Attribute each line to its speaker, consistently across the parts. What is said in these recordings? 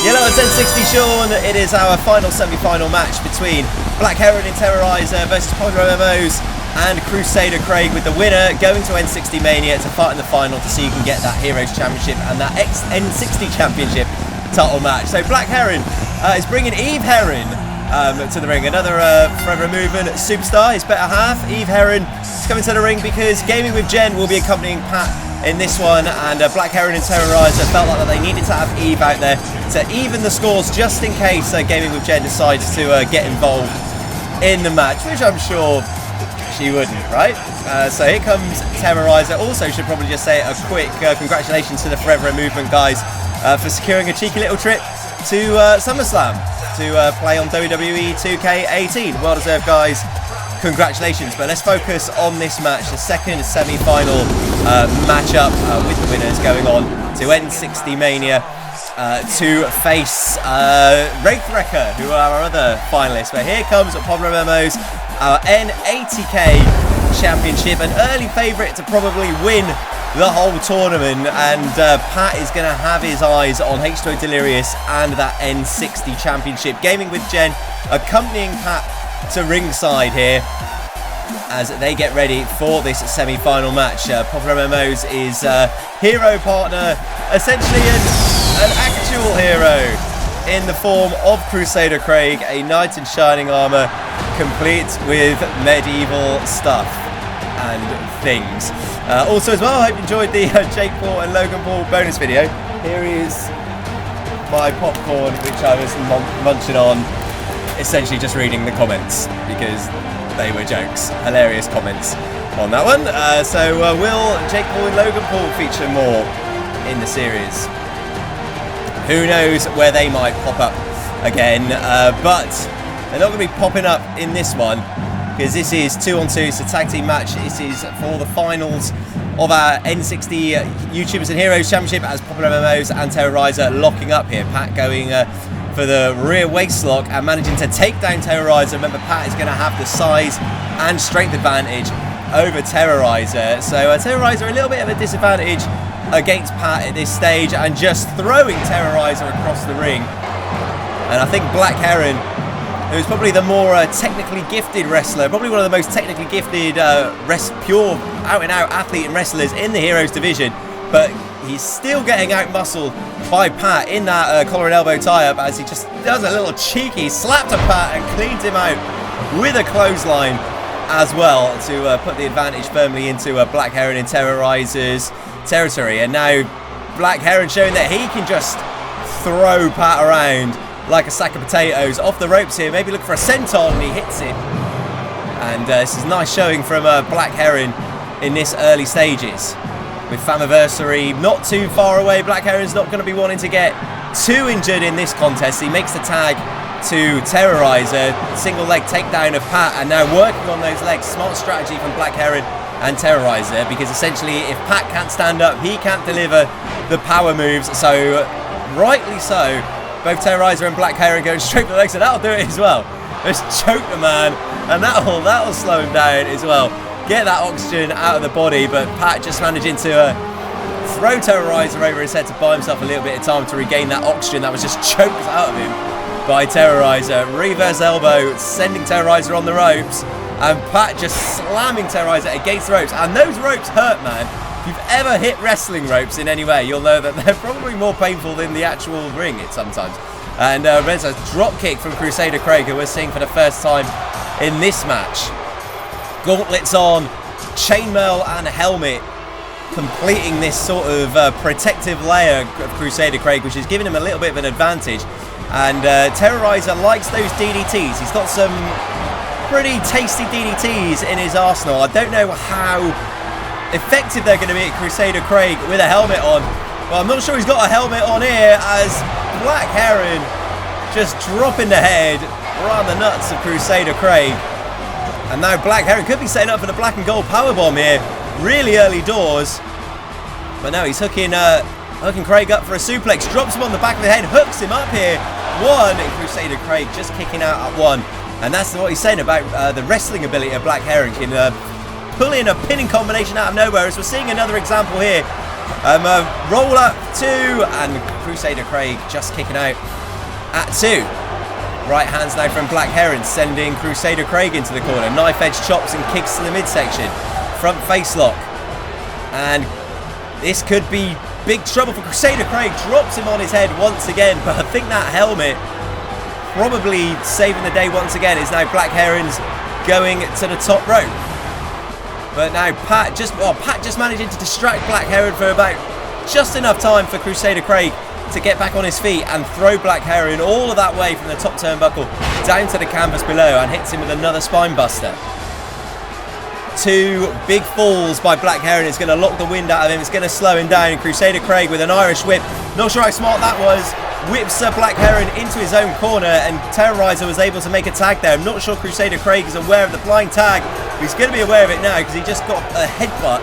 Speaker 1: Hello, it's s6e30 Sean. It is our final semi-final match between BlackHeron in Terroriser versus PopularMMOs and Crusader Craig, with the winner going to N60 Mania to fight in the final to see who can get that Heroes Championship and that N60 Championship title match. So BlackHeron is bringing Heron to the ring, another Forever Movement superstar, his better half. Heron is coming to the ring because Gaming with Jen will be accompanying Pat in this one, and BlackHeron and Terroriser felt like that they needed to have Eve out there to even the scores just in case Gaming with Jen decides to get involved in the match, which I'm sure she wouldn't, right? So here comes Terroriser. Also should probably just say a quick congratulations to the Forever Movement guys for securing a cheeky little trip to SummerSlam to play on WWE 2K17. Well deserved, guys. Congratulations. But let's focus on this match, the second semi-final matchup with the winners going on to N60 Mania to face Wraithwrecker, who are our other finalists. But here comes PopularMMOs, our N80K Championship, an early favourite to probably win the whole tournament, and Pat is going to have his eyes on H2O Delirious and that N60 Championship. Gaming with Jen accompanying Pat to ringside here as they get ready for this semi-final match. PopularMMOs is hero partner, essentially an actual hero in the form of Crusader Craig, a knight in shining armour, complete with medieval stuff and things. Also as well, I hope you enjoyed the Jake Paul and Logan Paul bonus video. Here is my popcorn, which I was munching on, essentially just reading the comments because they were jokes. Hilarious comments on that one. Will Jake Paul and Logan Paul feature more in the series? Who knows where they might pop up again, but they're not going to be popping up in this one because this is 2-on-2, it's a tag team match. This is for the finals of our N60 YouTubers and Heroes Championship, as PopularMMOs and Terroriser locking up here. Pat going for the rear waist lock and managing to take down Terroriser. Remember, Pat is going to have the size and strength advantage over Terroriser. So Terroriser a little bit of a disadvantage against Pat at this stage, and just throwing Terroriser across the ring. And I think BlackHeron, who's probably the more technically gifted wrestler, probably one of the most technically gifted pure out-and-out athlete and wrestlers in the Heroes division, but he's still getting out-muscled by Pat in that collar and elbow tie-up, as he just does a little cheeky slap to Pat and cleans him out with a clothesline as well to put the advantage firmly into BlackHeron in Terroriser's territory. And now BlackHeron showing that he can just throw Pat around like a sack of potatoes off the ropes here. Maybe look for a senton, and he hits it. And this is nice showing from BlackHeron in this early stages. With Famiversary not too far away, BlackHeron's not going to be wanting to get too injured in this contest. He makes the tag to Terroriser, single leg takedown of Pat, and now working on those legs. Smart strategy from BlackHeron and Terroriser, because essentially if Pat can't stand up, he can't deliver the power moves. So rightly so, both Terroriser and BlackHeron going straight for the legs, and that'll do it as well. Just choke the man, and that'll slow him down as well. Get that oxygen out of the body, but Pat just managing to throw Terroriser over his head to buy himself a little bit of time to regain that oxygen that was just choked out of him by Terroriser. Reverse elbow, sending Terroriser on the ropes, and Pat just slamming Terroriser against the ropes. And those ropes hurt, man. If you've ever hit wrestling ropes in any way, you'll know that they're probably more painful than the actual ring sometimes. And there's a drop kick from Crusader Craig, who we're seeing for the first time in this match. Gauntlets on, chainmail and helmet, completing this sort of protective layer of Crusader Craig, which is giving him a little bit of an advantage. And Terroriser likes those DDTs. He's got some pretty tasty DDTs in his arsenal. I don't know how effective they're going to be at Crusader Craig with a helmet on. Well, I'm not sure he's got a helmet on here, as BlackHeron just dropping the head around the nuts of Crusader Craig. And now BlackHeron could be setting up for the black and gold powerbomb here, really early doors. But no, he's hooking Craig up for a suplex, drops him on the back of the head, hooks him up here. One, and Crusader Craig just kicking out at one. And that's what he's saying about the wrestling ability of BlackHeron. Can pull in a pinning combination out of nowhere, as we're seeing another example here Roll up 2, and Crusader Craig just kicking out at 2. Right hands now from BlackHeron, sending Crusader Craig into the corner. Knife edge chops and kicks to the midsection. Front face lock. And this could be big trouble for Crusader Craig. Drops him on his head once again, but I think that helmet probably saving the day once again. Is now BlackHeron's going to the top rope. But now Pat just managing to distract BlackHeron for about just enough time for Crusader Craig to get back on his feet and throw BlackHeron all of that way from the top turnbuckle down to the canvas below, and hits him with another spine buster. 2 big falls by BlackHeron is going to lock the wind out of him. It's going to slow him down. Crusader Craig with an Irish whip. Not sure how smart that was. Whips BlackHeron into his own corner, and Terroriser was able to make a tag there. I'm not sure Crusader Craig is aware of the flying tag. He's going to be aware of it now because he just got a headbutt.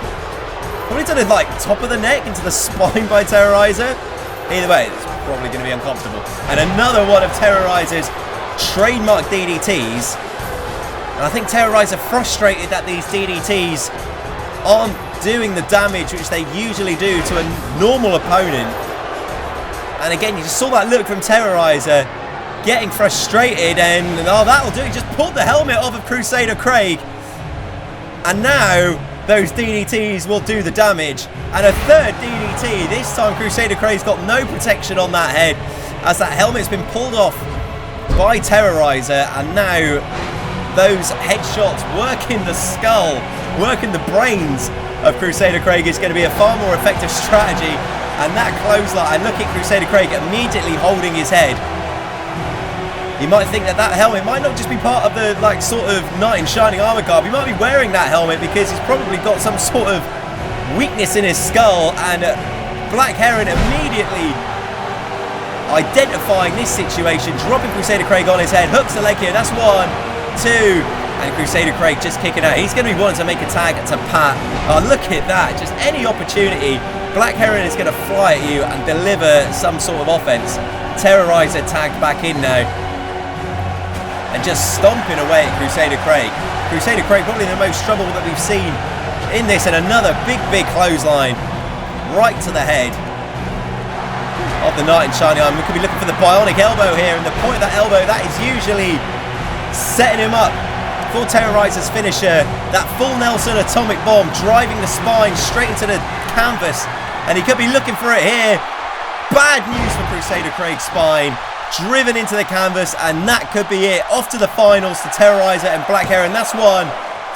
Speaker 1: Probably to the top of the neck into the spine by Terroriser. Either way, it's probably going to be uncomfortable. And another one of Terroriser's trademark DDTs. And I think Terroriser frustrated that these DDTs aren't doing the damage which they usually do to a normal opponent. And again, you just saw that look from Terroriser, getting frustrated, and oh, that'll do. He just pulled the helmet off of Crusader Craig. And now those DDTs will do the damage. And a third DDT. This time Crusader Craig's got no protection on that head, as that helmet's been pulled off by Terroriser. And now those headshots working the skull, working the brains of Crusader Craig is going to be a far more effective strategy. And that clothesline, and look at Crusader Craig immediately holding his head. You might think that that helmet might not just be part of the sort of knight in shining armor garb. He might be wearing that helmet because he's probably got some sort of weakness in his skull. And BlackHeron immediately identifying this situation, dropping Crusader Craig on his head, hooks the leg here. That's 1, 2, and Crusader Craig just kicking out. He's going to be wanting to make a tag to Pat. Oh, look at that! Just any opportunity. BlackHeron is going to fly at you and deliver some sort of offense. Terroriser tagged back in now. And just stomping away at Crusader Craig. Crusader Craig probably the most trouble that we've seen in this. And another big clothesline right to the head of the knight in shining armor. We could be looking for the bionic elbow here. And the point of that elbow, that is usually setting him up for Terroriser's finisher. That full Nelson atomic bomb driving the spine straight into the canvas. And he could be looking for it here. Bad news for Crusader Craig's spine. Driven into the canvas, and that could be it. Off to the finals to Terroriser and BlackHeron. That's 1,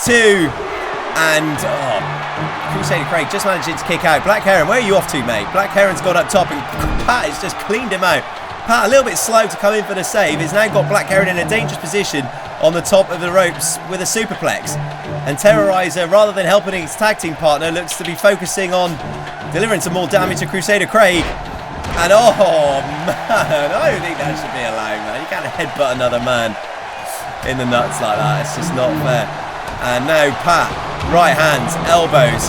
Speaker 1: 2, and Crusader Craig just managing to kick out. BlackHeron, where are you off to, mate? BlackHeron's gone up top, and Pat has just cleaned him out. Pat, a little bit slow to come in for the save. He's now got BlackHeron in a dangerous position on the top of the ropes with a superplex. And Terroriser, rather than helping his tag team partner, looks to be focusing on delivering some more damage to Crusader Craig. And oh man, I don't think that should be allowed, man. You can't headbutt another man in the nuts like that. It's just not fair. And now Pat, right hands, elbows.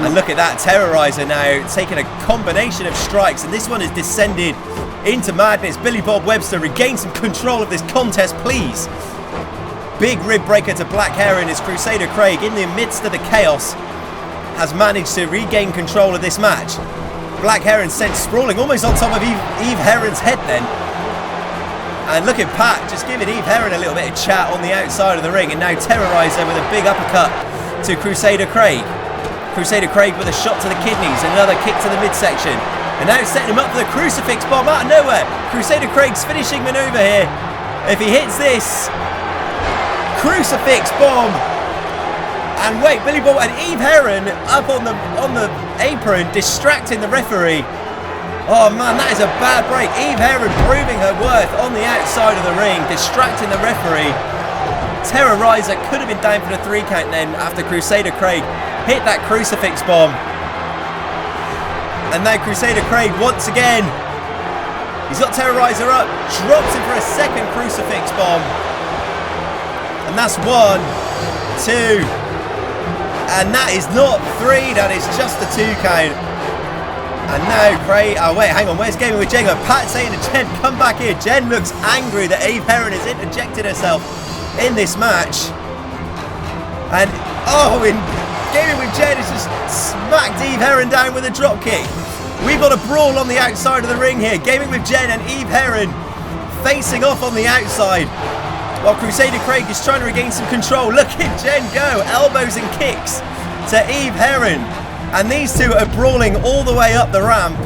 Speaker 1: And look at that, Terroriser now taking a combination of strikes. And this one has descended into madness. Billy Bob Webster, regain some control of this contest, please. Big rib breaker to BlackHeron as Crusader Craig, in the midst of the chaos, has managed to regain control of this match. BlackHeron sent sprawling almost on top of Eve Heron's head then. And look at Pat just giving Eve Heron a little bit of chat on the outside of the ring. And now Terroriser with a big uppercut to Crusader Craig. Crusader Craig with a shot to the kidneys, another kick to the midsection. And now setting him up for the crucifix bomb out of nowhere. Crusader Craig's finishing maneuver here. If he hits this crucifix bomb. And wait, Billy Bob and Eve Heron up on the apron, distracting the referee. Oh man, that is a bad break. Eve Heron proving her worth on the outside of the ring, distracting the referee. Terroriser could have been down for the 3 count then after Crusader Craig hit that crucifix bomb. And now Crusader Craig once again. He's got Terroriser up, drops him for a second crucifix bomb. And that's 1, 2. And that is not 3, that is just a 2 count. And now Craig, oh wait, hang on, where's Gaming with Jen? Pat saying to Jen, come back here. Jen looks angry that Eve Heron has interjected herself in this match. And, oh, in Gaming with Jen has just smacked Heron down with a drop kick. We've got a brawl on the outside of the ring here. Gaming with Jen and Heron facing off on the outside, while Crusader Craig is trying to regain some control. Look at Jen go. Elbows and kicks to Heron. And these two are brawling all the way up the ramp.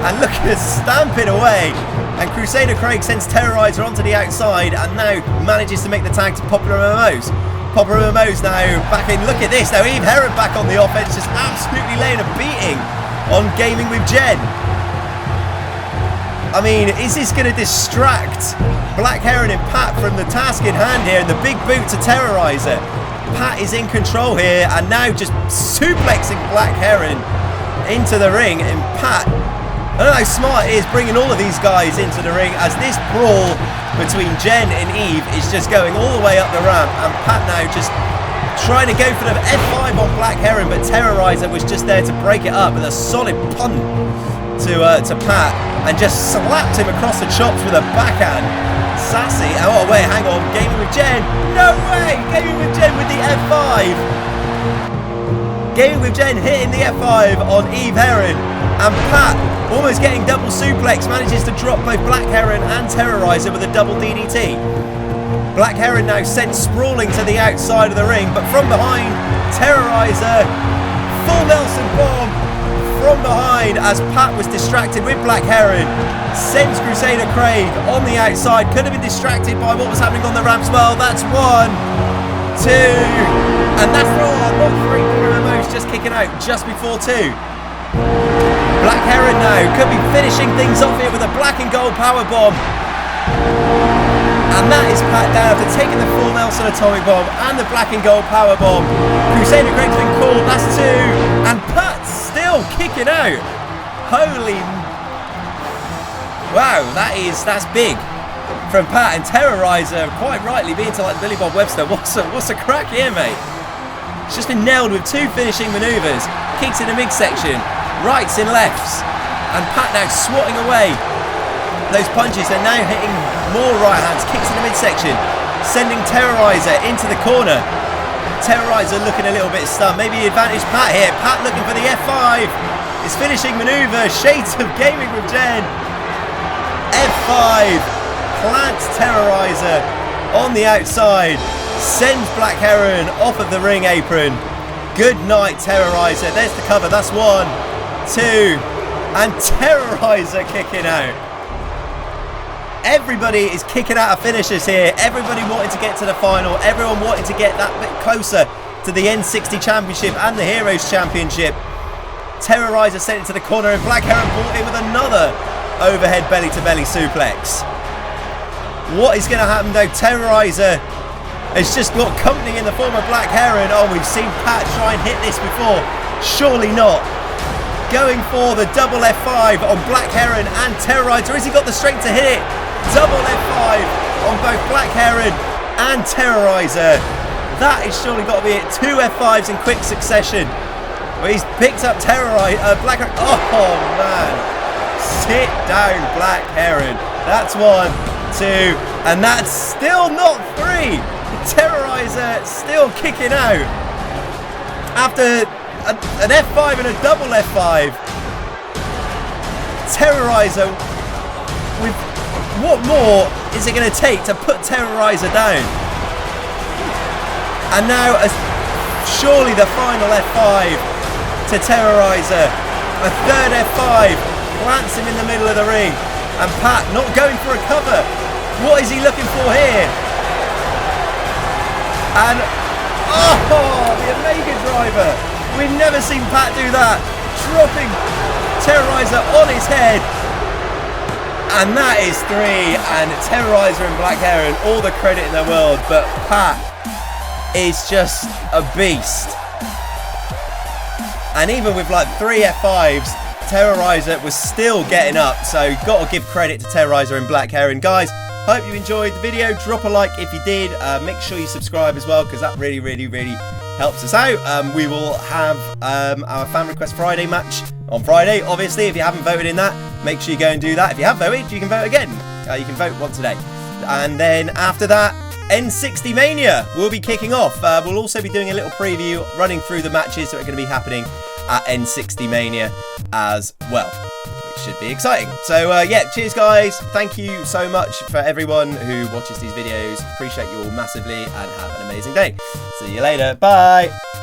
Speaker 1: And look at us stamping away. And Crusader Craig sends Terroriser onto the outside and now manages to make the tag to PopularMMOs. PopularMMOs now back in. Look at this. Now Heron back on the offense, just absolutely laying a beating on Gaming with Jen. I mean, is this going to distract BlackHeron and Pat from the task in hand here? And the big boot to Terroriser. Pat is in control here and now just suplexing BlackHeron into the ring. And Pat, I don't know how smart it is bringing all of these guys into the ring as this brawl between Jen and Eve is just going all the way up the ramp. And Pat now just trying to go for the F5 on BlackHeron, but Terroriser was just there to break it up with a solid punt to Pat and just slapped him across the chops with a backhand. Sassy. Oh wait, hang on. Gaming with Jen. No way! Gaming with Jen with the F5. Gaming with Jen hitting the F5 on Heron. And Pat, almost getting double suplex, manages to drop both BlackHeron and Terroriser with a double DDT. BlackHeron now sent sprawling to the outside of the ring, but from behind, Terroriser, full Nelson bomb from behind as Pat was distracted with BlackHeron. Sends Crusader Craig on the outside. Could have been distracted by what was happening on the ramps. Well, that's 1, 2, and that's not 3. PopularMMOs just kicking out just before 2. BlackHeron now could be finishing things off here with a black and gold power bomb. And that is Pat down after taking the full Nelson atomic bomb and the black and gold power bomb. Crusader Craig's been called. That's 2, and Pat's still kicking out. Holy. Wow, that's big from Pat. And Terroriser, quite rightly, being to like Billy Bob Webster. What's a crack here, mate? It's just been nailed with 2 finishing manoeuvres. Kicks in the midsection, rights and lefts, and Pat now swatting away those punches. They're now hitting more right hands, kicks in the midsection, sending Terroriser into the corner. Terroriser looking a little bit stunned. Maybe the advantage Pat here. Pat looking for the F5. His finishing manoeuvre. Shades of Gaming with Jen. F5 plants Terroriser on the outside, sends BlackHeron off of the ring apron. Good night, Terroriser. There's the cover. That's 1, 2, and Terroriser kicking out. Everybody is kicking out of finishers here. Everybody wanting to get to the final. Everyone wanting to get that bit closer to the N60 Championship and the Heroes Championship. Terroriser sent it to the corner and BlackHeron brought in with another overhead belly-to-belly suplex. What is going to happen though? Terroriser has just got company in the form of BlackHeron. Oh, we've seen Pat try and hit this before. Surely not. Going for the double F5 on BlackHeron and Terroriser. Has he got the strength to hit it? Double F5 on both BlackHeron and Terroriser. That has surely got to be it. 2 F5s in quick succession. Well, he's picked up BlackHeron. Oh, man. Sit down, BlackHeron. That's 1, 2, and that's still not 3. Terroriser still kicking out. After an F5 and a double F5. Terroriser with... What more is it going to take to put Terroriser down? And now, surely the final F5 to Terroriser. A third F5 plants him in the middle of the ring. And Pat not going for a cover. What is he looking for here? And, oh, the Omega driver. We've never seen Pat do that. Dropping Terroriser on his head. And that is 3, and Terroriser and BlackHeron, all the credit in the world, but Pat is just a beast. And even with like 3 F5s, Terroriser was still getting up, so got to give credit to Terroriser and BlackHeron. Guys, hope you enjoyed the video. Drop a like if you did. Make sure you subscribe as well, because that really helps us out. We will have our Fan Request Friday match on Friday. Obviously, if you haven't voted in that, make sure you go and do that. If you have voted, you can vote again. You can vote once a day. And then after that, N60 Mania will be kicking off. We'll also be doing a little preview, running through the matches that are going to be happening at N60 Mania as well, which should be exciting. So yeah, cheers guys. Thank you so much for everyone who watches these videos. Appreciate you all massively and have an amazing day. See you later. Bye.